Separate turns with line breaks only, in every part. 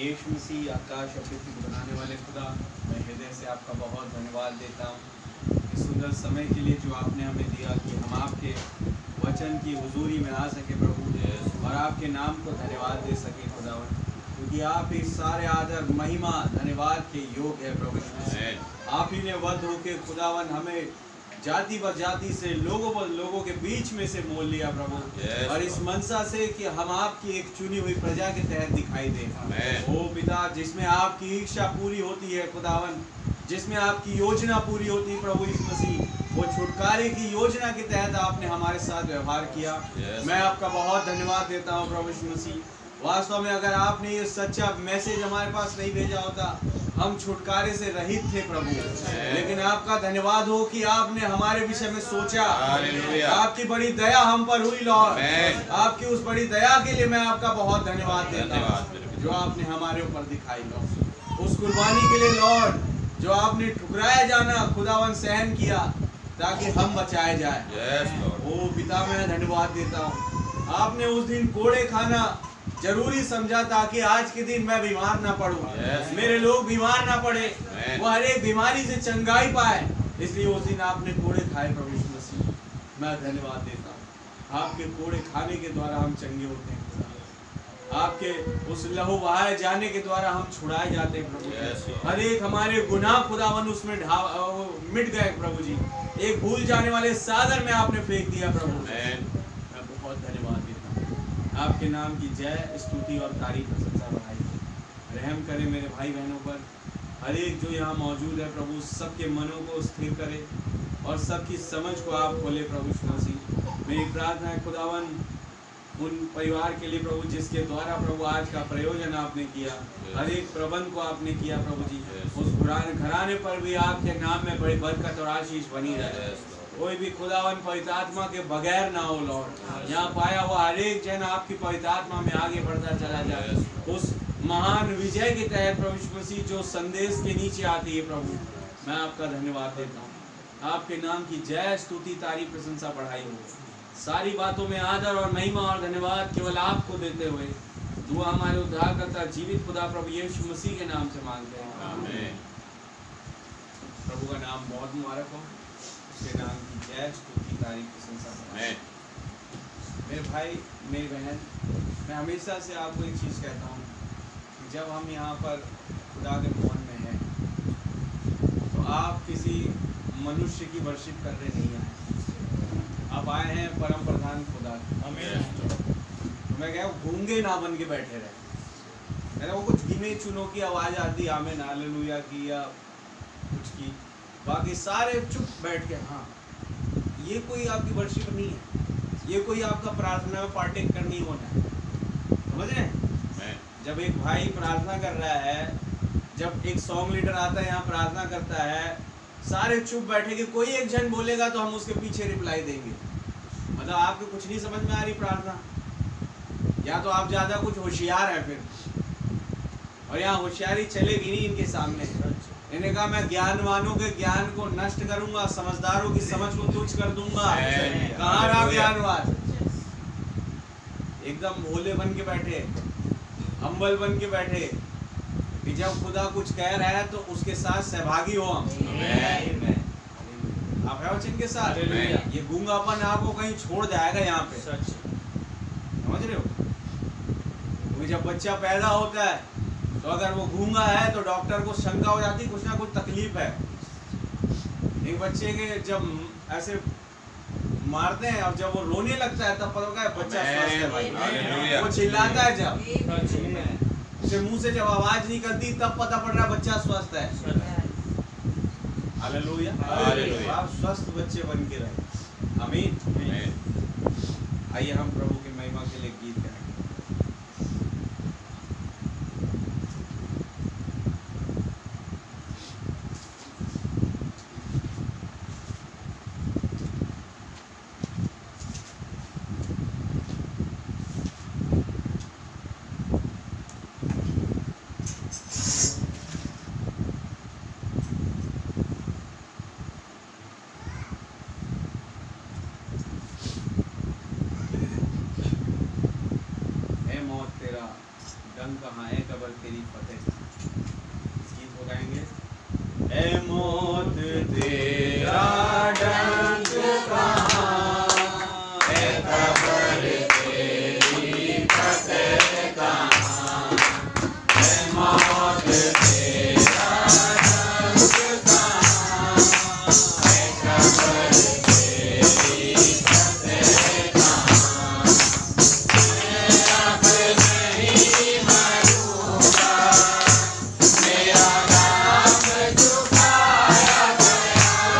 यीशु मसीह आकाश और पृथ्वी को बनाने वाले खुदा, मैं हृदय से आपका बहुत धन्यवाद देता हूँ इस सुंदर समय के लिए जो आपने हमें दिया कि हम आपके वचन की हुजूरी में आ सके प्रभु, और आपके नाम को धन्यवाद दे सके खुदावन, क्योंकि आप ही सारे आदर महिमा धन्यवाद के योग है प्रभु। आप ही ने वध होके खुदावन हमें जाति व जाति से लोगों के बीच में से मोल लिया प्रभु, और इस मनसा से कि हम आपकी एक चुनी हुई प्रजा के तहत दिखाई दें। ओ पिता, जिसमें आपकी इच्छा पूरी होती है खुदावन, जिसमें आपकी योजना पूरी होती है प्रभु यीशु मसीह, वो छुटकारे की योजना के तहत आपने हमारे साथ व्यवहार किया। मैं आपका बहुत धन्यवाद देता हूँ प्रभु यीशु मसीह। वास्तव में अगर आपने ये सच्चा मैसेज हमारे पास नहीं भेजा होता, हम छुटकारे से रहित थे प्रभु, लेकिन आपका धन्यवाद हो कि आपने हमारे विषय में सोचा। आपकी बड़ी दया हम पर हुई लॉर्ड, आपकी उस बड़ी दया के लिए मैं आपका बहुत धन्यवाद देता हूँ जो आपने हमारे ऊपर दिखाई लॉर्ड। उस कुर्बानी के लिए लॉर्ड, जो आपने ठुकराया जाना खुदावन सहन किया ताकि हम बचाए जाए। ओ पिता, मैं धन्यवाद देता हूँ। आपने उस दिन कोड़े खाना जरूरी समझा ताकि आज के दिन मैं बीमार ना पड़ूं, मेरे लोग बीमार ना पड़े, वो हर एक बीमारी से चंगाई पाए, इसलिए उस दिन आपने कोड़े खाए प्रभु यीशु मसीह। मैं धन्यवाद देता हूँ, आपके कोड़े खाने के द्वारा हम चंगे होते हैं, आपके उस लहू बहाए जाने के द्वारा हम छुड़ाए जाते हैं प्रभु। हर एक हमारे गुनाह खुदावन उसमें मिट गए प्रभु जी, एक भूल जाने वाले सागर में आपने फेंक दिया प्रभु। मैं बहुत धन्यवाद देता हूँ। आपके नाम की जय स्तुति और तारीफ प्रशंसा बढ़ाई। रहम करें मेरे भाई बहनों पर, हर एक जो यहाँ मौजूद है प्रभु, सबके मनों को स्थिर करे और सबकी समझ को आप खोले प्रभु यीशु मसीह। मेरी प्रार्थना है खुदावन उन परिवार के लिए प्रभु, जिसके द्वारा प्रभु आज का प्रयोजन आपने किया, हर एक प्रबंध को आपने किया प्रभु जी, उस घराने पर भी आपके नाम में बड़ी बरकत और आशीष बनी रहे। कोई भी खुदावन पवित्र आत्मा के बगैर ना हो लॉर्ड, यहाँ पाया हुआ हर एक जन आपकी पवित्र आत्मा में आगे बढ़ता चला जाए, उस महान विजय के तहत प्रभु यीशु मसीह जो संदेश के नीचे आती है प्रभु। मैं आपका धन्यवाद देता हूँ। आपके नाम की जय स्तुति तारीफ प्रशंसा बढ़ाई हो। सारी बातों में आदर और महिमा और धन्यवाद केवल आपको देते हुए दुआ हमारे उद्धारकर्ता जीवित खुदा प्रभु यीशु मसीह के नाम से मांगते हैं, आमीन। प्रभु का नाम बहुत मुबारक हो, उसके नाम की जय स्तुति तारीफ प्रशंसा। मेरे भाई मेरी बहन, मैं हमेशा से आपको एक चीज़ कहता हूँ कि जब हम यहाँ पर खुदा के भवन में हैं तो आप किसी मनुष्य की वर्शिप कर रहे नहीं आए, आप आए हैं परम प्रधान खुदा। तो मैं क्या गूंगे ना बन के बैठे रहे, मैंने वो कुछ गिने चुनों की आवाज़ आती, आमीन हालेलुया की या कुछ की, बाकी सारे चुप बैठ के। हाँ, ये कोई आपकी वर्शिप नहीं है, ये कोई आपका प्रार्थना में पार्टेक करनी होना है, समझ रहे हैं? जब एक भाई प्रार्थना कर रहा है, जब एक सॉन्ग लीडर आता है यहाँ प्रार्थना करता है, सारे चुप बैठेंगे, कोई एक जन बोलेगा तो हम उसके पीछे रिप्लाई देंगे। मतलब आपको कुछ नहीं समझ में आ रही प्रार्थना, या तो आप ज़्यादा कुछ होशियार हैं फिर, और यहाँ होशियारी चलेगी नहीं इनके सामने। इन्हें कहा मैं ज्ञानवानों के ज्ञान को नष्ट करूंगा, समझदारों की समझ को तुच्छ कर दूंगा। कहाँ रहा ज्ञानवान? एकदम भोले बन के बैठे, हम्बल बन के बैठे कि जब खुदा कुछ कह रहा है तो उसके साथ सहभागी हो हम। आप है वचन के साथ। ये गूंगापन आपको कहीं छोड़ जाएगा यहाँ पे, समझ रहे हो? क्योंकि जब बच्चा पैदा होता है तो अगर वो गूंगा है तो डॉक्टर को शंका हो जाती है कुछ ना कुछ तकलीफ है। एक बच्चे के जब ऐसे मारते हैं और जब वो रोने लगता है तब पता होगा बच्चा स्वस्थ है भाई। वो चिल्लाता है जब उसे मुंह से जब आवाज नहीं करती तब पता पड़ रहा है बच्चा स्वस्थ है। हालेलुया, आप स्वस्थ बच्चे बन के रहे, आमीन। आइए हम प्रभु की महिमा के लिए गीत गाएं। डंक कहाँ है कबर तेरी फतेह कहाँ। इस गीत को गाएंगे। ए मौत तेरा डंक कहाँ, ए कबर तेरी फतेह कहाँ, ए मौत तेरा डंक कहाँ, ए कबर तेरी फतेह कहाँ। मैं अब नहीं मरूंगा, मेरा नाम चुकाया गया,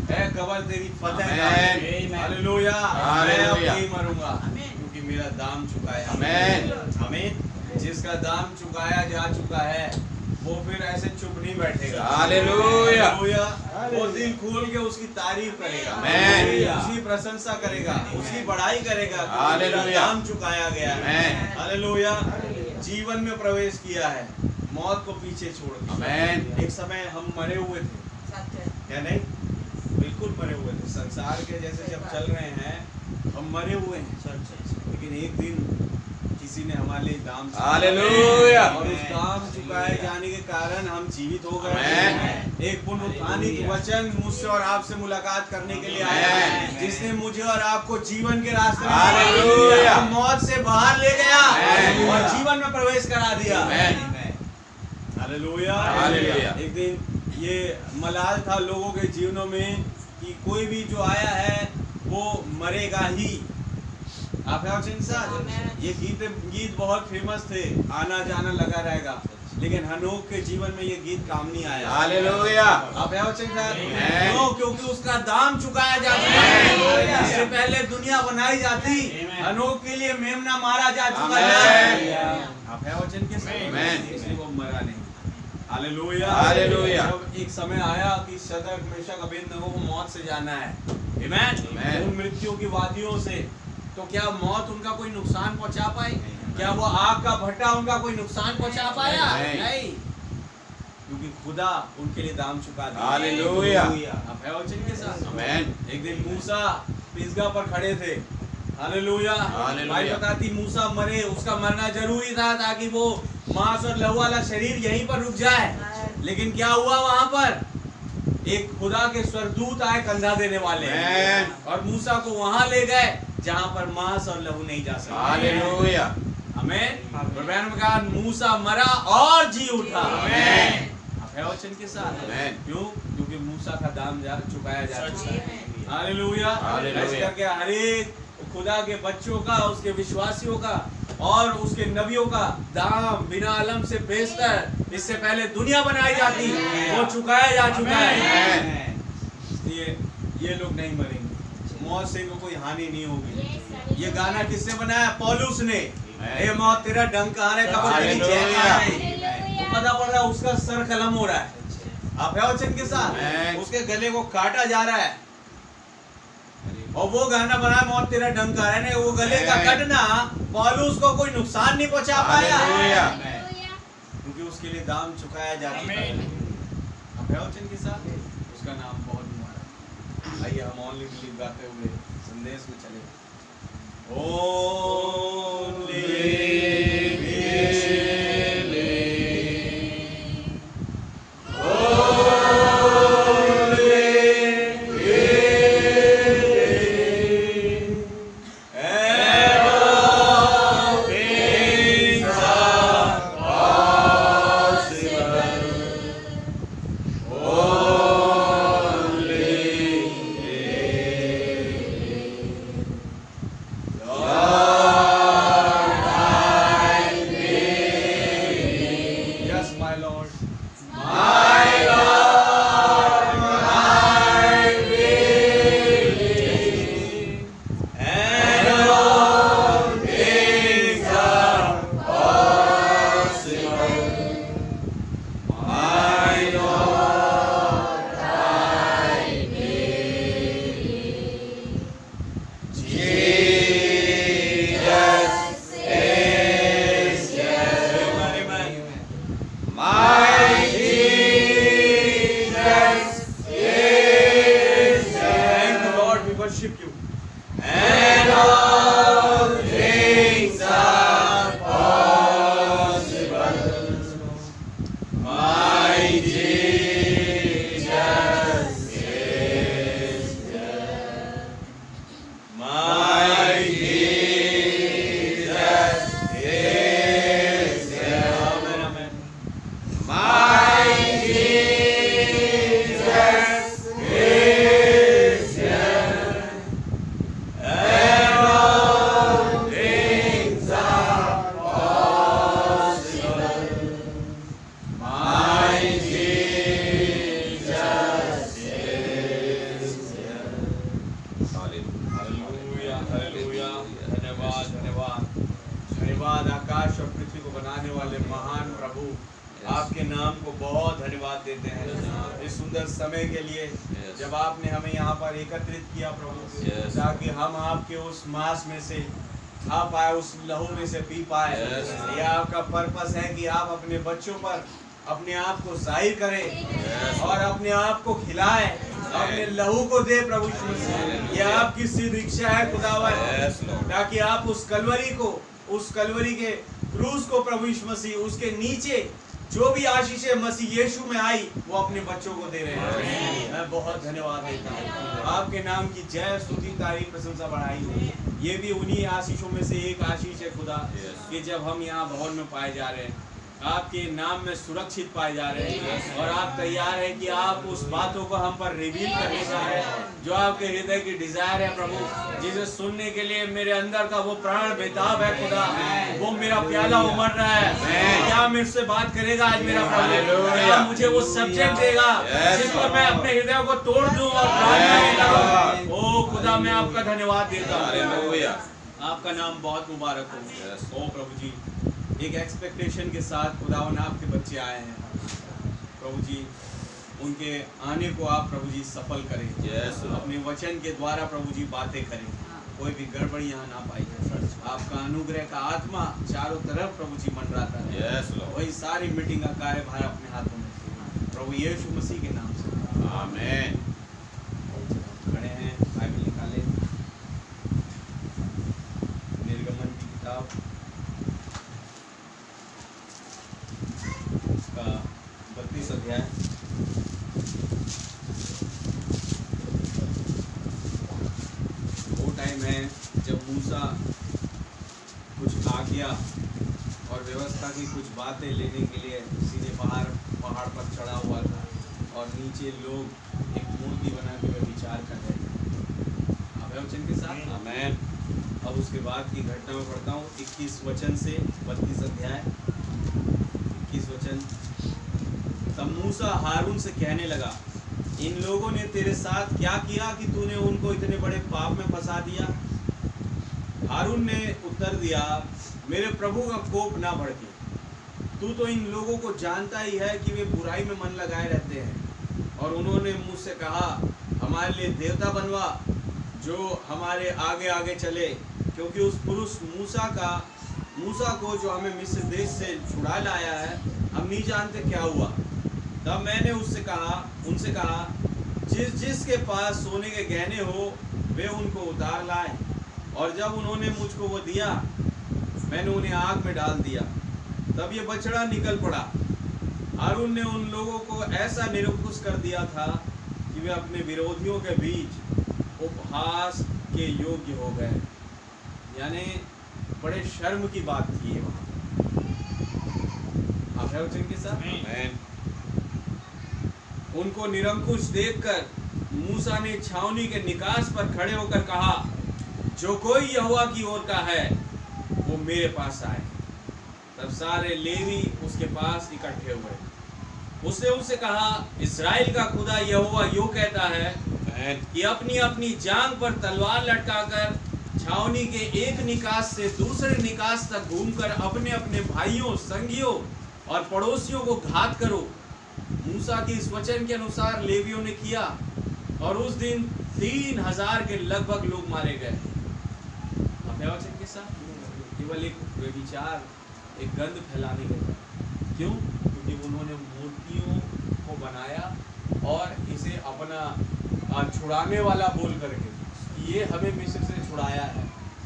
है कब्र तेरी फतेह का।
आमीन।
हालेलुया। मैं अब
हालेलुया।
नहीं मरूंगा
आमीन।
क्योंकि मेरा दाम चुकाया।
आमीन।
आमीन। जिसका दाम चुकाया जा चुका है वो फिर ऐसे चुप नहीं बैठेगा।
हालेलुया।
हालेलुया। वो दिल खोल के उसकी तारीफ करेगा,
आमीन।
उसकी प्रशंसा करेगा, उसकी बढ़ाई करेगा क्योंकि मेरा
हालेलुया।
दाम चुकाया गया है।
आमीन।
हालेलुया। जीवन में प्रवेश किया है, मौत को पीछे छोड़ दिया।
आमीन।
एक समय हम मरे हुए थे,
सत्य।
क्या नहीं? बिल्कुल मरे हुए थे। संसार के जैसे जब चल रहे हैं हम मरे हुए हैं, लेकिन एक दिन किसी ने हमारे लिए दाम चुकाया।
हालेलुया।
और उस दाम चुकाए जाने के कारण हम जीवित हो गए।
आमीन।
एक पुनरुत्थानित वचन मुझसे और आपसे मुलाकात करने के लिए आया,
आमीन।
जिसने मुझे और आपको जीवन के रास्ते में
हालेलुया।
मौत से बाहर ले गया
आमीन।
और जीवन में प्रवेश करा दिया।
आमीन।
हालेलुया।
हालेलुया।
एक दिन ये मलाल था लोगों के जीवनों में कि कोई भी जो आया है वो मरेगा ही। आप ये गीत बहुत फेमस थे, आना जाना लगा रहेगा, लेकिन हनोक के जीवन में ये गीत काम नहीं आया।
हालेलुया।
आप
आमीन।
क्यों? क्योंकि उसका दाम चुकाया जा चुका है। इससे पहले दुनिया बनाई जाती, हनोक के लिए मेमना मारा जा चुका है। आप वचन के साथ
आमीन।
इसलिए वो मरा नहीं। हालेलुया।
हालेलुया।
जब एक समय आया कि शद्रक मेशक अबेदनगो को मौत से जाना है, आमीन, उन मृत्यु की वादियों से, तो क्या मौत उनका कोई नुकसान पहुंचा पाई? क्या वो आग का भट्टा उनका कोई नुकसान पहुंचा पाया? नहीं, क्योंकि खुदा उनके लिए दाम चुका दिया।
हालेलुया।
आप है वचन के साथ।
आमीन।
एक दिन मूसा पिसगा पर खड़े थे। हालेलुया।
हालेलुया।
भाई बताती मूसा मरे, उसका मरना जरूरी था ताकि वो मांस और लहू वाला शरीर यहीं पर रुक जाए। लेकिन क्या हुआ वहां पर? एक खुदा के स्वर्गदूत आए कंधा देने वाले, और मूसा को वहां ले गए जहां पर मांस और लहू नहीं जा सकते।
हालेलुया।
आमीन। कुर्बान में कहा मूसा मरा और जी उठा। आमीन। आप है वचन के साथ।
आमीन।
क्यों? क्योंकि मूसा का दाम चुकाया जा चुका है। हालेलुया।
हालेलुया।
ऐसे करके हर एक खुदा के बच्चों का, उसके विश्वासियों का और उसके नबियों का दाम बिना अलम से बेचकर इससे पहले दुनिया बनाई जाती वो चुकाया जा चुका है। इसलिए ये लोग नहीं मरेंगे, मौत से इनको कोई हानि नहीं होगी। ये गाना किसने बनाया? पौलुस ने। ए मौत तेरा डंक कहाँ है, कब्र तेरी चैन कहाँ है? तो पता पड़ रहा है उसका सर कलम हो रहा है। आप है वचन के साथ। उसके गले को काटा जा रहा है और वो गाना बना मौत तेरा डंक कहाँ है। वो गले का कटना पौलुस को कोई नुकसान नहीं पहुंचा पाया, क्योंकि उसके लिए दाम चुकाया जा चुका है। आप है वचन के साथ। उसका नाम बहुत हमारा। आइए हम ओनली बिलीव गाते हुए संदेश में चले। ओनली देते हैं इस सुंदर समय के लिए जब आपने हमें यहाँ पर एकत्रित किया प्रभु, ताकि हम आपके उस मांस में से खा पाए, उस लहू में से पी पाए। यह आपका पर्पस है कि आप अपने बच्चों पर अपने आप को जाहिर करें और अपने आप को खिलाए, अपने लहू को दे प्रभु यीशु। यह आपकी सिद्ध इच्छा है खुदावन, ताकि आप उस कलवरी के क्रूस को प्रभु यीशु मसीह, उसके नीचे जो भी आशीषें मसीह यीशु में आई वो अपने बच्चों को दे रहे हैं। मैं बहुत धन्यवाद देता हूँ, आपके नाम की जय स्तुति तारीफ प्रशंसा बढ़ाई हो। ये भी उन्हीं आशीषों में से एक आशीष है खुदा, कि जब हम यहाँ भवन में पाए जा रहे हैं, आपके नाम में सुरक्षित पाए जा रहे हैं, और आप तैयार हैं कि आप उस बातों को हम पर रिवील करने का है जो आपके हृदय की डिजायर है प्रभु, जिसे सुनने के लिए मेरे अंदर का वो प्राण बेताब है खुदा, वो मेरा प्याला उमड़ रहा है। क्या मेरे से बात करेगा आज मेरा प्रभु? क्या मुझे वो सब्जेक्ट देगा जिस पर मैं अपने हृदय को तोड़ दूं और ओ खुदा, मैं आपका धन्यवाद देता हूँ। आपका नाम बहुत मुबारक हो। ओ प्रभु जी, एक एक्सपेक्टेशन के साथ खुदावन आपके बच्चे आए हैं प्रभु जी, उनके आने को आप प्रभु जी सफल करें। अपने वचन के द्वारा प्रभु जी बातें करें, कोई भी गड़बड़ी यहाँ ना पाई जाए। आपका अनुग्रह का आत्मा चारों तरफ प्रभु जी मंडराता है, वही सारी मीटिंग का कार्यभार अपने हाथों में प्रभु यीशु मसीह के नाम से आमीन। खड़े हैं, बाइबल निकालें, निर्गमन की किताब 32 अध्याय। वो टाइम है जब मूसा कुछ आज्ञा और व्यवस्था की कुछ बातें लेने के लिए सीधे पहाड़ पर चढ़ा हुआ था, और नीचे लोग एक मूर्ति बना के विचार कर रहे थे। आप वचन के साथ आमीन। अब उसके बाद की घटना में पढ़ता हूँ 21 वचन से 32 अध्याय 21 वचन। तब मूसा हारून से कहने लगा, इन लोगों ने तेरे साथ क्या किया कि तूने उनको इतने बड़े पाप में फंसा दिया? हारून ने उत्तर दिया, मेरे प्रभु का कोप ना भड़के, तू तो इन लोगों को जानता ही है कि वे बुराई में मन लगाए रहते हैं। और उन्होंने मुझसे कहा, हमारे लिए देवता बनवा जो हमारे आगे आगे चले, क्योंकि उस पुरुष मूसा को जो हमें मिस्र देश से छुड़ा लाया है, हम नहीं जानते क्या हुआ। तब मैंने उनसे कहा, जिसके पास सोने के गहने हो वे उनको उतार लाए। और जब उन्होंने मुझको वो दिया, मैंने उन्हें आग में डाल दिया। तब ये बछड़ा निकल पड़ा। हारून ने उन लोगों को ऐसा निरंकुश कर दिया था कि वे अपने विरोधियों के बीच उपहास के योग्य हो गए। यानी बड़े शर्म की बात थी ये वहाँ। आप है वचन के साथ? उनको निरंकुश देखकर मूसा ने छावनी के निकास पर खड़े होकर कहा, जो कोई यहोवा की ओर का है वो मेरे पास आए। तब सारे लेवी उसके पास इकट्ठे हुए। उसने उनसे कहा, इस्राएल का खुदा यहोवा यूं कहता है कि अपनी अपनी जांघ पर तलवार लटकाकर छावनी के एक निकास से दूसरे निकास तक घूमकर अपने अपने भाइयों, संगियों और पड़ोसियों को घात करो। मूसा के इस वचन के अनुसार लेवियों ने किया, और उस दिन 3000 के लगभग लोग मारे गए। अपने वचन के साथ केवल एक व्यभिचार, एक गंध फैलाने के। क्यों? क्योंकि उन्होंने मूर्तियों को बनाया और इसे अपना छुड़ाने वाला बोल करके, ये हमें मिस्र से छुड़ाया है,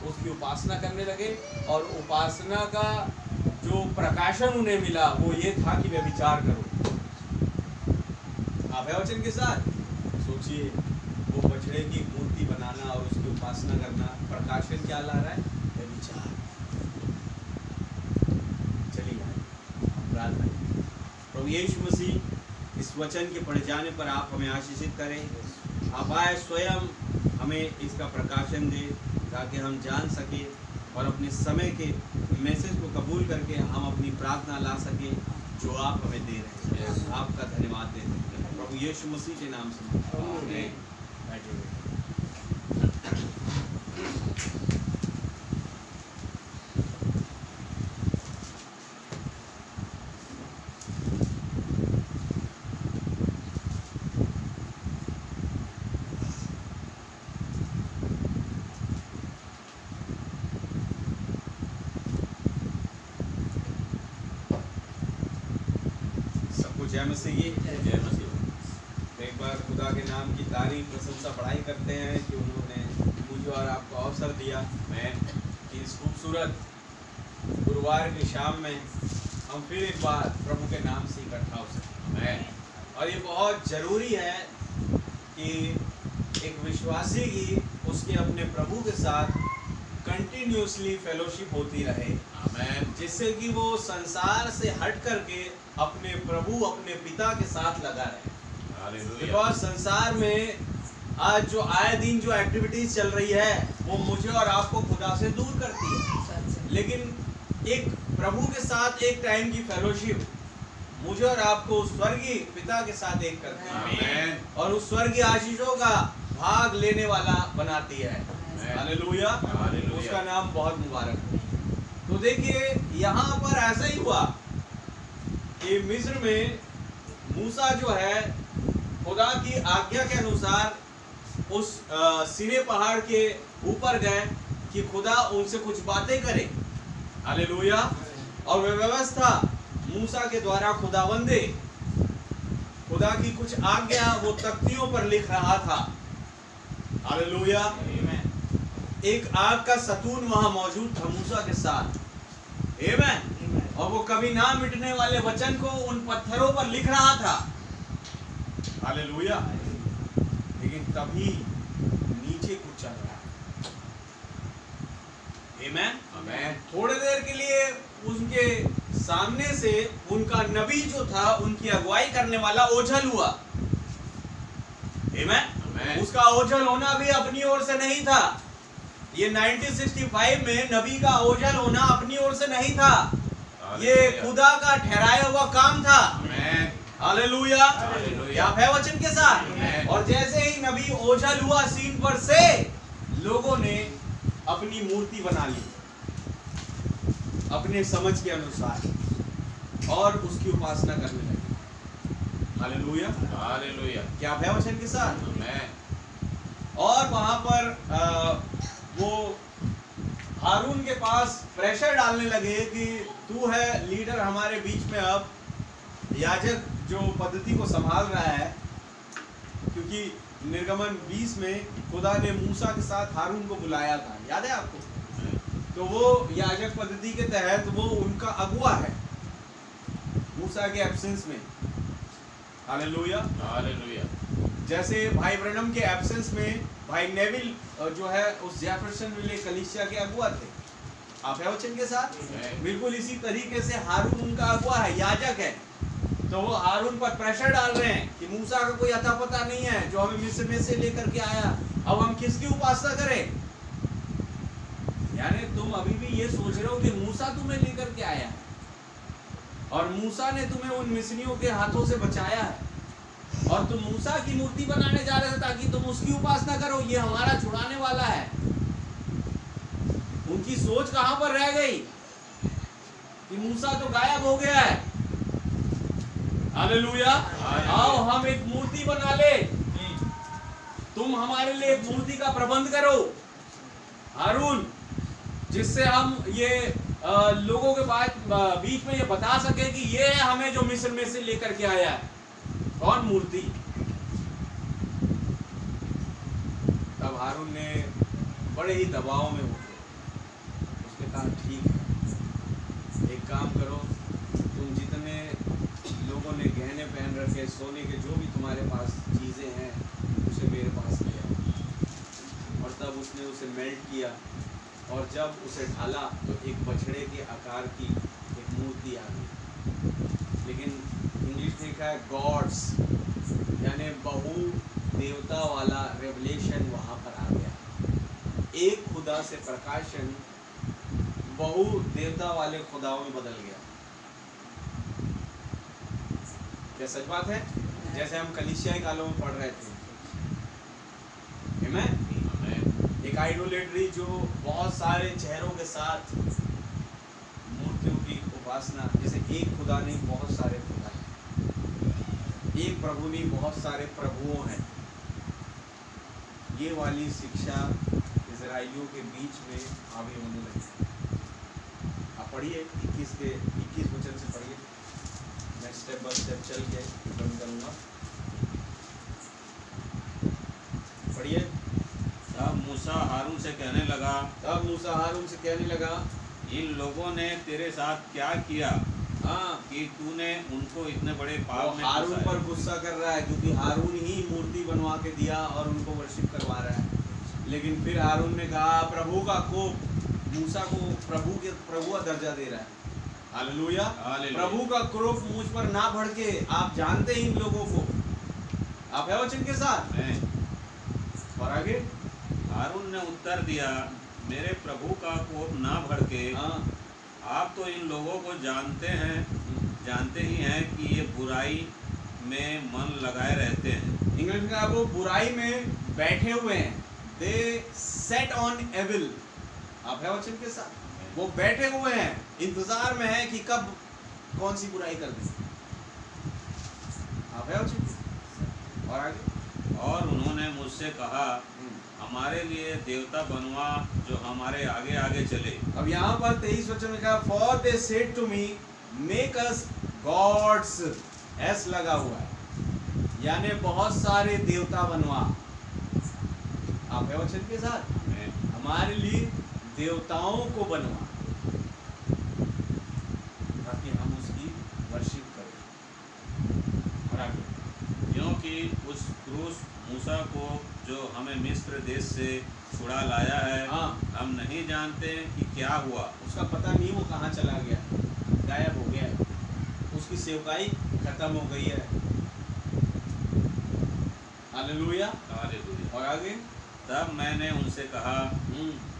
उसकी उपासना करने लगे। और उपासना का जो प्रकाशन उन्हें मिला वो ये था कि व्यभिचार करो। आप है वचन के साथ? सोचिए, वो बछड़े की मूर्ति बनाना और उसकी उपासना करना, प्रकाशन क्या ला रहा है? व्यभिचार। चलिए प्रार्थना। प्रभु यीशु मसीह, इस वचन के पढ़े जाने पर आप हमें आशीषित करें। आप आए स्वयं हमें इसका प्रकाशन दे, ताकि हम जान सके और अपने समय के मैसेज को कबूल करके हम अपनी प्रार्थना ला सके जो आप हमें दे रहे हैं। आपका धन्यवाद देते हैं प्रभु यीशु मसीह के नाम से। आमीन। बैठे हुए। मसीह की।
जय मसीह।
एक बार खुदा के नाम की तारीफ प्रशंसा बढ़ाई करते हैं कि उन्होंने मुझे और आपको अवसर दिया मैं कि इस खूबसूरत गुरुवार की शाम में हम फिर एक बार प्रभु के नाम से इकट्ठा हो सकते हैं। और ये बहुत ज़रूरी है कि एक विश्वासी की उसके अपने प्रभु के साथ कंटिन्यूसली फेलोशिप होती रहे, जिससे कि वो संसार से हट करके अपने प्रभु अपने पिता के साथ लगा रहे। बिकॉज संसार में आज जो आए दिन जो एक्टिविटीज चल रही है वो मुझे और आपको खुदा से दूर करती है, लेकिन एक प्रभु के साथ एक टाइम की फेलोशिप मुझे और आपको स्वर्गीय पिता के साथ एक करती है और उस स्वर्गीय आशीषों का भाग लेने वाला बनाती है। हालेलुया, उसका नाम बहुत मुबारक हो। तो देखिए यहाँ पर ऐसा ही हुआ कि मिस्र में मूसा जो है खुदा की आज्ञा के अनुसार उस सिने पहाड़ के ऊपर गए कि खुदा उनसे कुछ बातें करे। हालेलुया। और वह व्यवस्था मूसा के द्वारा खुदावंदे खुदा की कुछ आज्ञा वो तख्तियों पर लिख रहा था। हालेलुया। एक आग का सतून वहां मौजूद था मूसा के साथ, आमीन। और वो कभी ना मिटने वाले वचन को उन पत्थरों पर लिख रहा था। हालेलुया। लेकिन तभी नीचे कुछ चल रहा है, आमीन। थोड़ी देर के लिए उनके सामने से उनका नबी जो था उनकी अगुवाई करने वाला ओझल हुआ, आमीन। उसका ओझल होना भी अपनी ओर से नहीं था। ये 1965 में नबी का ओझल होना अपनी ओर से नहीं था, ये खुदा का ठहराया हुआ काम था। हालेलुया। क्या है वचन के साथ। और जैसे ही नबी ओझल हुआ सीन पर से लोगों ने अपनी मूर्ति बना ली अपने समझ के अनुसार और उसकी उपासना करने लगे। Hallelujah,
hallelujah.
क्या है वचन के साथ। और वहां पर वो हारून के पास प्रेशर डालने लगे कि तू है लीडर हमारे बीच में, अब याजक जो पद्धति को संभाल रहा है, क्योंकि निर्गमन 20 में खुदा ने मूसा के साथ हारून को बुलाया था, याद है आपको। तो वो याजक पद्धति के तहत वो उनका अगुआ है मूसा के एब्सेंस में। Hallelujah,
hallelujah.
जैसे भाई ब्रनम के एब्सेंस में भाई नेविल जो है उस जेफरसन विले कलीसिया के अगुआ थे। आप है वचन के साथ। बिल्कुल इसी तरीके से हारून उनका अगुआ है, याजक है। तो वो हारून पर प्रेशर डाल रहे हैं कि मूसा का कोई अता पता नहीं है जो हमें मिस्र में से लेकर के आया, अब हम किसकी उपासना करें। यानी तुम अभी भी ये सोच रहे हो कि मूसा तुम्हें लेकर के आया है और मूसा ने तुम्हें उन मिस्रियों के हाथों से बचाया है और तुम मूसा की मूर्ति बनाने जा रहे थे ताकि तुम उसकी उपासना करो, ये हमारा छुड़ाने वाला है। उनकी सोच कहां पर रह गई कि मूसा तो गायब हो गया है। हालेलुया। आओ हम एक मूर्ति बना ले, तुम हमारे लिए एक मूर्ति का प्रबंध करो हारून, जिससे हम ये लोगों के बीच में ये बता सके कि ये है हमें जो मिस्र में से लेकर के आया है। कौन मूर्ति। तब हारून ने बड़े ही दबाव में उठे, उसने कहा ठीक है, एक काम करो, तुम जितने लोगों ने गहने पहन रखे, सोने के जो भी तुम्हारे पास चीज़ें हैं उसे मेरे पास ले आओ। और तब उसने उसे मेल्ट किया और जब उसे ढाला तो एक बछड़े के आकार की एक मूर्ति आ गई। लेकिन इंग्लिश में लिखा है गॉड्स, यानी बहु देवता वाला रेवलेशन वहाँ पर आ गया। एक खुदा से प्रकाशन बहु देवता वाले खुदाओं में बदल गया। क्या सच बात है। जैसे हम कलीसियाई कालों में पढ़ रहे थे, एक आइडोलेट्री जो बहुत सारे चेहरों के साथ मूर्तियों की उपासना, जैसे एक खुदा नहीं बहुत सारे खुदा हैं, एक प्रभु नहीं बहुत सारे प्रभुओं हैं। ये वाली शिक्षा इजराइलियों के बीच में हावी होने लगी। आप पढ़िए 21 वचन से पढ़िए। मैं स्टेप बाय स्टेप चल के बंद करूँगा। पढ़िए।
तब मूसा हारून से कहने लगा,
तब मूसा हारून से कहने लगा,
इन लोगों ने तेरे साथ क्या किया
हाँ,
कि तूने उनको इतने बड़े
वो
पाप में
हारून
फंसाया?
पर गुस्सा कर रहा है क्योंकि हारून ही मूर्ति बनवा के दिया और उनको वर्शिप करवा रहा है। लेकिन फिर हारून ने कहा, प्रभु का कोप मूसा को प्रभु का दर्जा दे रहा है। हालेलुया।
हालेलुया।
प्रभु का क्रोध मुझ पर ना भड़के। आप जानते हैं इन लोगों को। आप है वचन के साथ।
मैं
और आगे
हारून ने उत्तर दिया, मेरे प्रभु का कोप ना भड़के।
हाँ,
आप तो इन लोगों को जानते ही हैं कि ये बुराई में मन लगाए रहते हैं।
इंग्लिश में वो बुराई में बैठे हुए हैं। दे सेट ऑन एविल। आप है वचन के साथ। वो बैठे हुए हैं, इंतजार में है कि कब कौन सी बुराई कर दें। आप है वचन के साथ। और आगे
और उन्होंने मुझसे कहा, हमारे लिए देवता बनवा जो हमारे आगे आगे चले।
अब यहाँ पर 23 वचन में कहा, for they said to me make us gods. S लगा हुआ है, यानी बहुत सारे देवता बनवा। आप है वचन के साथ।
मैं
हमारे लिए देवताओं को बनवा ताकि हम उसकी वर्शिप करें। और आगे
क्योंकि उस क्रूस मूसा को जो हमें मिस्र देश से छुड़ा लाया है,
हाँ,
हम नहीं जानते कि क्या हुआ।
उसका पता नहीं वो कहाँ चला गया, गायब हो गया है। उसकी सेवकाई खत्म हो गई है। हालेलुया।
हालेलुया।
और आगे
तब मैंने उनसे कहा,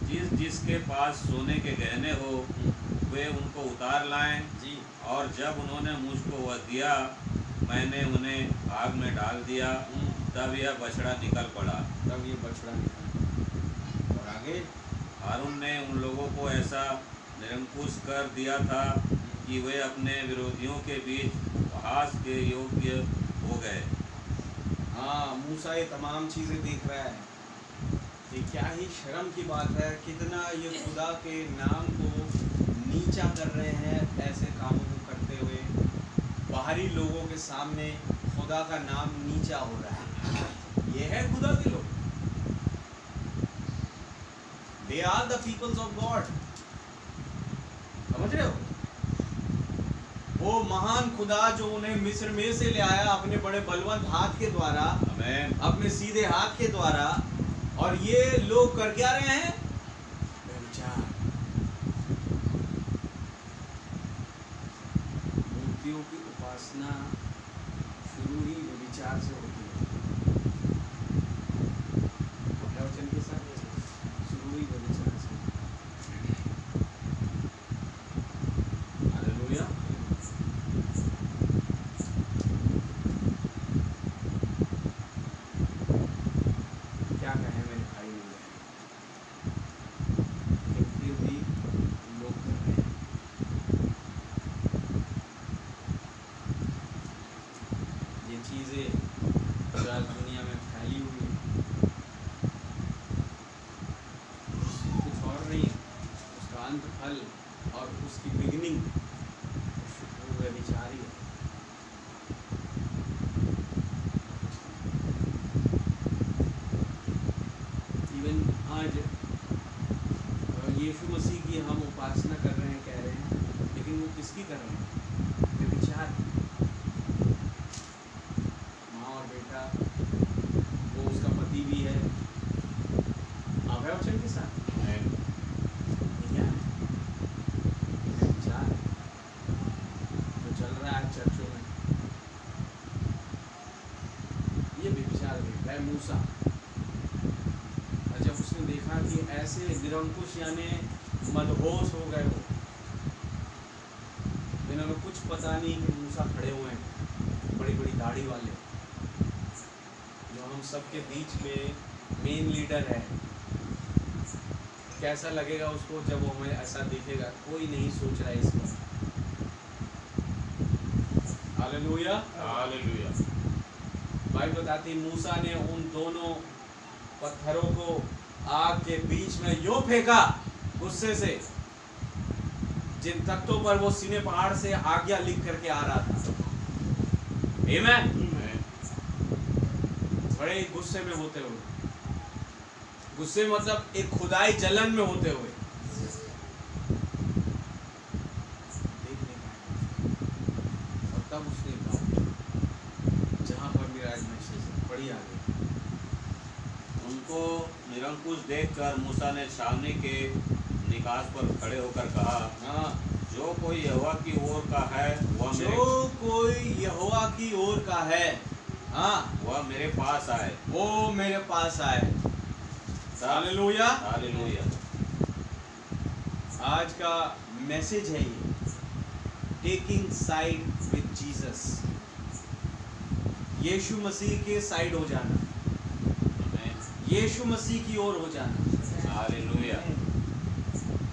जिसके पास सोने के गहने हो वे उनको उतार लाएं।
जी,
और जब उन्होंने मुझको वह दिया, मैंने उन्हें आग में डाल दिया। तब यह बछड़ा निकल पड़ा।
तब ये बछड़ा निकला। और आगे
हारून ने उन लोगों को ऐसा निरंकुश कर दिया था कि वे अपने विरोधियों के बीच उपहास के योग्य हो गए।
हाँ, मूसा ये तमाम चीज़ें देख रहा है। ये क्या ही शर्म की बात है, कितना ये खुदा के नाम को नीचा कर रहे हैं। ऐसे कामों को करते हुए बाहरी लोगों के सामने खुदा का नाम नीचा हो रहा है। ये है खुदा के लोग। They are the peoples of God. समझ रहे हो? वो महान खुदा जो उन्हें मिस्र में से ले आया अपने बड़े बलवंत हाथ के द्वारा,
आमीन।
अपने सीधे हाथ के द्वारा। और ये लोग कर क्या रहे हैं? व्यभिचार। मूर्तियों की उपासना शुरू ही व्यभिचार से होती है। अपने वचन के साथ शुरू ही व्यभिचार से। हालेलुया। क्या कहें मेरे भाई लोग, लेकिन फिर भी लोग कर रहे हैं। ये चीज़ें जो आज दुनिया में फैली हुई है, कुछ और नहीं है। उसका अंत फल और उसकी बिगनिंग व्यभिचार ही है। इवन आज यीशु मसीह की हम उपासना कर रहे हैं, कह रहे हैं, लेकिन वो किसकी कर रहे हैं? व्यभिचार। माँ और बेटा, वो उसका पति भी है। आप है वचन के साथ।
आमीन।
ये क्या है? व्यभिचार जो चल रहा है चर्चों में, ये व्यभिचार देख रहा है मूसा। और जब उसने देखा कि ऐसे निरंकुश यानी मदहोश हो गए हो, इन्होंने कुछ पता नहीं कि मूसा खड़े हुए हैं, बड़ी बड़ी दाढ़ी वाले, जो हम सबके बीच में मेन लीडर है। कैसा लगेगा उसको जब वो हमें ऐसा दिखेगा? कोई नहीं सोच रहा है इस पर। हालेलुया।
हालेलुया।
बाइबल बताती मूसा ने उन दोनों पत्थरों को आग के बीच में यूं फेंका गुस्से से, जिन तख्तों पर वो सीने पहाड़ से आज्ञा लिख करके आ रहा था। आमेन। बड़े गुस्से में होते हुए, गुस्से मतलब एक खुदाई जलन में होते हुए देख नहीं पाए, और तब उसने कहा जहां पर मेरा आज मैसेज बड़ी आ गई।
उनको निरंकुश देखकर मूसा ने छावनी के निकास पर खड़े होकर कहा,
हाँ,
जो कोई यहोवा की ओर का है
जो कोई यहोवा की ओर का है, हाँ,
वह मेरे पास आए।
वो मेरे पास आए। हालेलुया।
हालेलुया।
आज का मैसेज है ये, टेकिंग साइड विद जीसस। यीशु मसीह के साइड हो जाना, यीशु मसीह की ओर हो जाना।
हालेलुया।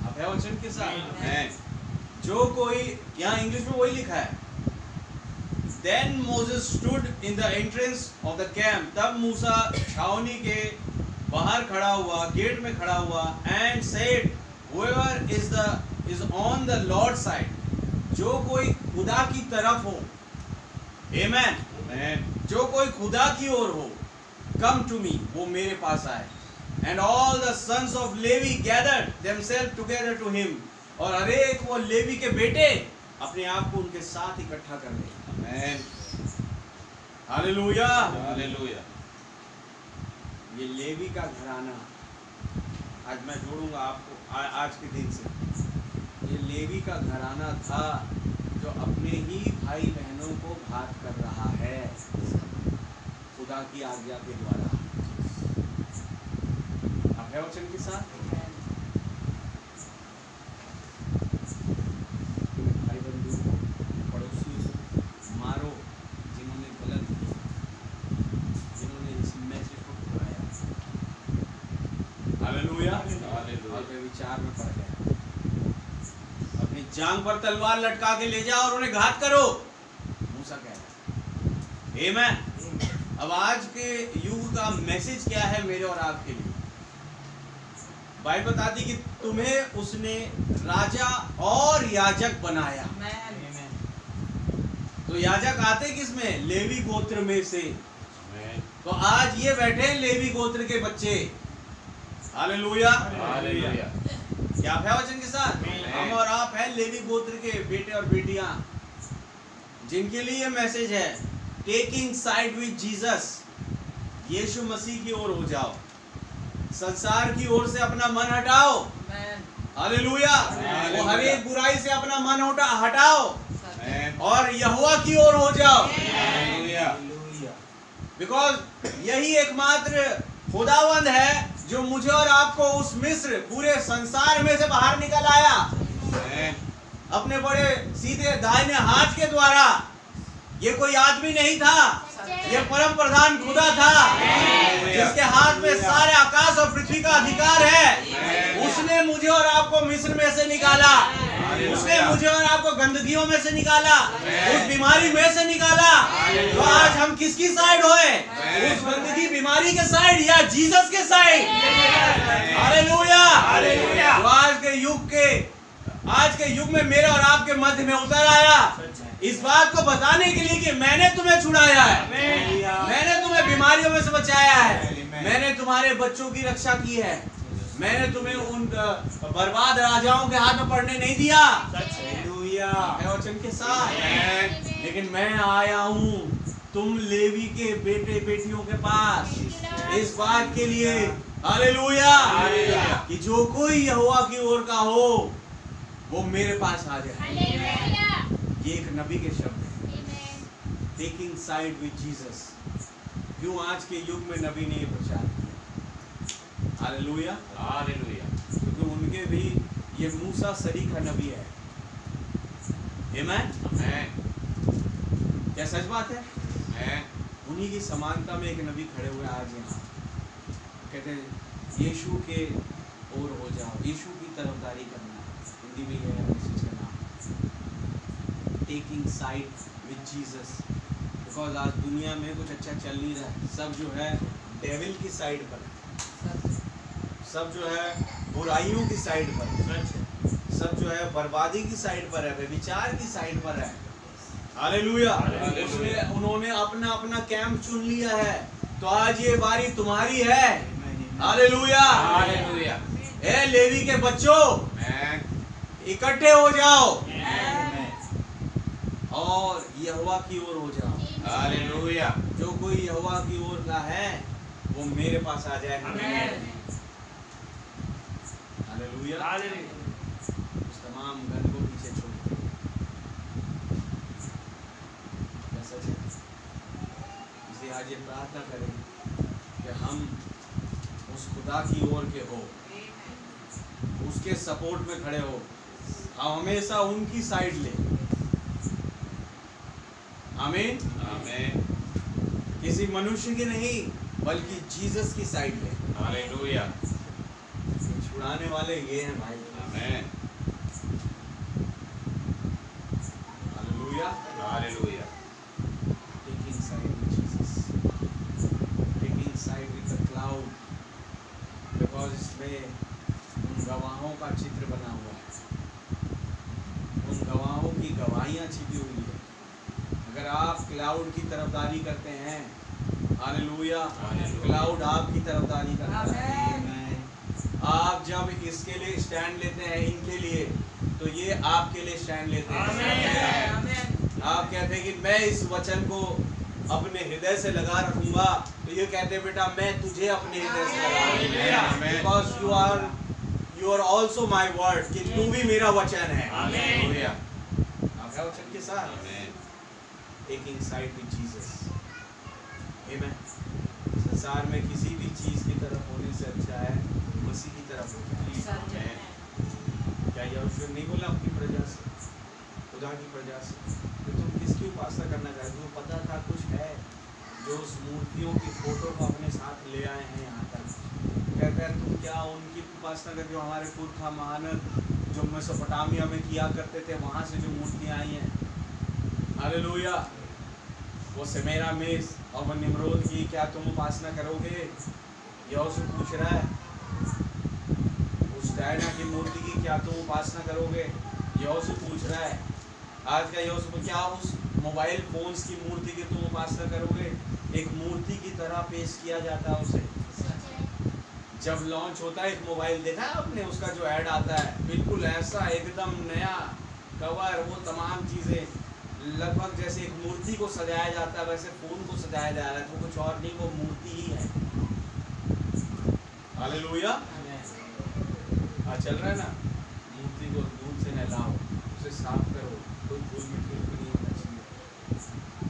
आप है वचन के साथ
हैं।
जो कोई, यहाँ इंग्लिश में वही लिखा है, Then Moses stood in the entrance of the camp. तब मूसा छावनी के बाहर खड़ा हुआ, गेट में खड़ा हुआ, and said, whoever is on the Lord's side, जो कोई खुदा की तरफ हो, Amen, जो कोई खुदा की ओर हो, come to me, वो मेरे पास आए। And all the sons of Levi gathered themselves together to him, और हर एक वो लेवी के बेटे अपने आप को उनके साथ इकट्ठा कर ले।
आमेन।
हालेलुया।
हालेलुया।
ये लेवी का घराना, आज मैं जोड़ूंगा आपको आज के दिन से। ये लेवी का घराना था जो अपने ही भाई बहनों को घात कर रहा है खुदा की आज्ञा के द्वारा। आप है वचन के साथ? भाई बंधु, पड़ोसी मारो जिन्होंने गलत किया, जिन्होंने इस मैसेज को ठुकराया। हालेलुया। और वे विचार में पड़ गए, अपनी जांग पर तलवार लटका के ले जाओ और उन्हें घात करो, मूसा कह रहा है। आमीन। अब आज के युग का मैसेज क्या है मेरे और आपके लिए? बाइबल बताती कि तुम्हें उसने राजा और याजक बनाया। तो याजक आते किसमें? लेवी गोत्र में से। तो आज ये बैठे लेवी गोत्र के बच्चे। हालेलुया।
हालेलुया।
क्या है वचन के साथ? हम और आप हैं लेवी गोत्र के बेटे और बेटियां, जिनके लिए ये मैसेज है, टेकिंग साइड विद जीसस। यीशु मसीह की ओर हो जाओ, संसार की ओर से अपना मन हटाओ। हालेलुया। वो हर एक बुराई से अपना मन हटाओ और यहोवा की ओर हो जाओ। बिकॉज यही एकमात्र खुदावंद है जो मुझे और आपको उस मिस्र पूरे संसार में से बाहर निकल आया अपने बड़े सीधे दाहिने हाथ के द्वारा। ये कोई आदमी नहीं था, ये परम प्रधान खुदा था जिसके हाथ में सारे आकाश और पृथ्वी का अधिकार है। उसने मुझे और आपको मिस्र में से निकाला, उसने मुझे और आपको गंदगियों में से निकाला, उस बीमारी में से निकाला। तो आज हम किसकी साइड होए? उस गंदगी बीमारी के साइड या जीसस के साइड? हालेलुया। तो आज के युग में मेरे और आपके मध्य में उतर आया इस बात को बताने के लिए कि मैंने तुम्हें छुड़ाया है, मैंने तुम्हें बीमारियों में से बचाया है, मैंने तुम्हारे बच्चों की रक्षा की है, मैंने तुम्हें उन बर्बाद राजाओं के हाथ में पड़ने नहीं दिया। वचन के साथ। लेकिन मैं आया हूँ तुम लेवी के बेटे बेटियों के पास इस बात के लिए, हालेलुया, कि जो कोई यहोवा की ओर का हो वो मेरे पास आ जाए। ये एक नबी के शब्द है, टेकिंग साइड विद जीसस। क्यों आज के युग में नबी ने ये प्रचार किया? हालेलुया।
हालेलुया।
क्योंकि उनके भी ये मूसा सरीखा नबी है। आमीन। क्या सच बात है? उन्हीं की समानता में एक नबी खड़े हुए आज यहाँ, कहते हैं यीशु के ओर हो जाओ, यीशु की तरफदारी करना। हिंदी में यह है मैसेज का नाम, taking side with Jesus. Because आज दुनिया में कुछ अच्छा चल नहीं रहा है, सब जो है डेविल की साइड पर है, सब जो है बुराइयों की साइड पर, सब जो है बर्बादी की साइड पर है, व्यभिचार की साइड पर है। हालेलुया। उन्होंने अपना अपना कैंप चुन लिया है, तो आज ये बारी तुम्हारी है। हालेलुया।
हालेलुया।
ए लेवी के बच्चों, इकट्ठे हो जाओ और यहोवा की ओर हो जाओ।
हालेलुया।
जो कोई यहोवा की ओर का है वो मेरे पास आ जाए। हालेलुया। उस तमाम गन को पीछे छोड़ दो। सच है। इसलिए आज ये प्रार्थना करें कि हम उस खुदा की ओर के हो, उसके सपोर्ट में खड़े हो, हम हमेशा उनकी साइड ले। आमीन।
आमीन।
किसी मनुष्य की नहीं बल्कि जीसस की साइड ले।
हालेलुया।
छुड़ाने वाले ये हैं भाई।
आमीन।
Hallelujah.
Hallelujah.
Taking side with Jesus, taking side with the cloud, because इसमें उन गवाहों का चित्र बना हुआ है, उन गवाहों की गवाहियाँ छिपी हुई है। अगर आप क्लाउड की तरफदारी करते हैं, हालेलुया, क्लाउड आपकी तरफदारी करता है। आप जब इसके लिए स्टैंड लेते हैं, इनके लिए, तो ये आपके लिए स्टैंड लेते हैं। आप कहते हैं कि मैं इस वचन को अपने हृदय से लगा रखूंगा, तो ये कहते हैं बेटा मैं तुझे अपने हृदय से लगा रखूंगा, because you are also my word, कि तू भी मेरा वचन है।
हालेलुया।
आप है वचन के साथ।
आमीन।
Taking side with Jesus. आमीन। संसार में किसी भी चीज की तरफ होने से अच्छा है मसीह की तरफ हो जाए। क्या यहोशू नहीं बोला अपनी प्रजा से, खुदा की प्रजा से, कि तुम किसकी उपासना करना चाहते हो? पता था कुछ है जो उस मूर्तियों की फोटो को अपने साथ ले आए हैं यहाँ तक। कहते हैं तुम क्या उनकी उपासना करते हो? हमारे पुरखा महानद जो मेसोपोटामिया में किया करते थे, वहाँ से जो मूर्तियाँ आई हैं। हालेलुया। वो सेमेरा मेस और वो निम्रोद की क्या तुम उपासना करोगे? यहोशू पूछ रहा है। उस डायना की मूर्ति की क्या तुम उपासना करोगे? यहोशू पूछ रहा है। आज का यहोशू क्या उस मोबाइल फोन्स की मूर्ति की तुम उपासना करोगे? एक मूर्ति की तरह पेश किया जाता है उसे। जब लॉन्च होता है एक मोबाइल, देखा है आपने उसका जो ऐड आता है, बिल्कुल ऐसा एकदम नया कवर, वो तमाम चीज़ें लगभग जैसे एक मूर्ति को सजाया जाता है वैसे फोन को सजाया जा रहा है, तो कुछ और नहीं, वो मूर्ति ही है। हालेलुया। हाँ चल रहा है ना। मूर्ति को दूध से नहलाओ, उसे साफ करो, कोई धूल मिट्टी नहीं होना चाहिए।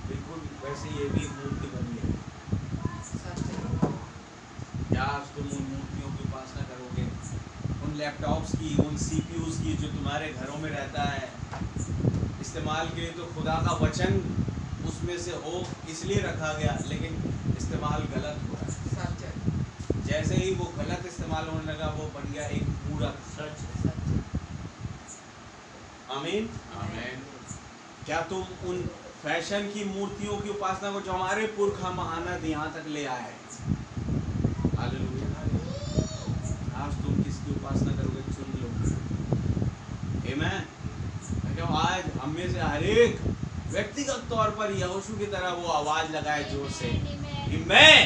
बिल्कुल वैसे ये भी मूर्ति बनी है। क्या आज तुम उन मूर्तियों की उपासना करोगे? उन लैपटॉप्स की, उन सीपीयूज की जो तुम्हारे घरों में रहता है इस्तेमाल के लिए, तो खुदा का वचन उसमें से हो इसलिए रखा गया, लेकिन इस्तेमाल गलत हो रहा है। जैसे ही वो गलत इस्तेमाल होने लगा, वो बन गया एक मूर्ख। आमीन। आमीन। क्या तुम उन फैशन की मूर्तियों की उपासना को जो हमारे पुरखा महानद यहाँ तक ले आए? हालेलुया। आज तुम किसकी उपासना करोगे? चुन लो। आमीन। आज हम में से हर एक व्यक्तिगत तौर पर यहोशू की तरह वो आवाज लगाए जोर से कि मैं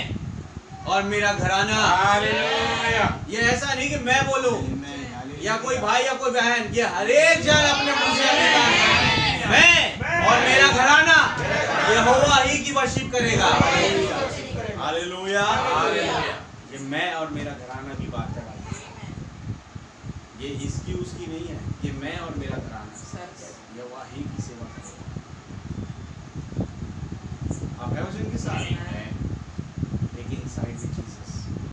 और मेरा घराना।
हालेलुया।
ये ऐसा नहीं कि मैं बोलूं या कोई भाई या कोई बहन, ये हर एक जन अपने मुंह से निकाले, मैं और मेरा घराना यहोवा ही की वर्शिप करेगा। हालेलुया। ये मैं और मेरा घराना की बात कर रहा है, ये इसकी उसकी नहीं है। ये मैं और मेरा घराना यहोवा ही की सेवा करेगा।